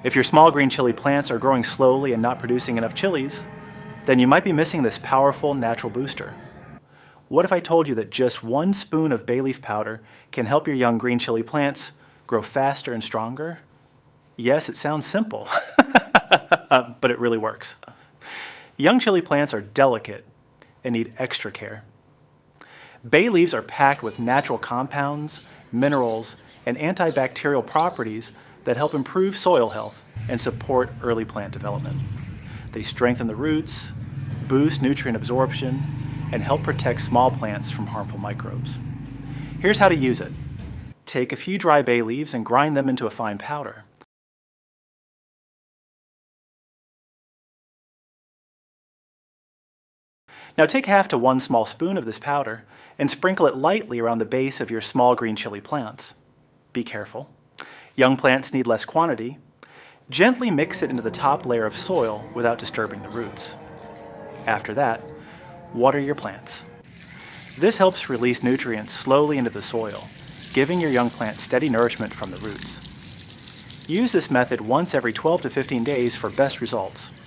If your small green chili plants are growing slowly and not producing enough chilies, then you might be missing this powerful natural booster. What if I told you that just 1 spoon of bay leaf powder can help your young green chili plants grow faster and stronger? Yes, it sounds simple, but it really works. Young chili plants are delicate and need extra care. Bay leaves are packed with natural compounds, minerals, and antibacterial properties that help improve soil health and support early plant development. They strengthen the roots, boost nutrient absorption, and help protect small plants from harmful microbes. Here's how to use it. Take a few dry bay leaves and grind them into a fine powder. Now take half to 1 small spoon of this powder and sprinkle it lightly around the base of your small green chili plants. Be careful. Young plants need less quantity. Gently mix it into the top layer of soil without disturbing the roots. After that, water your plants. This helps release nutrients slowly into the soil, giving your young plant steady nourishment from the roots. Use this method once every 12 to 15 days for best results.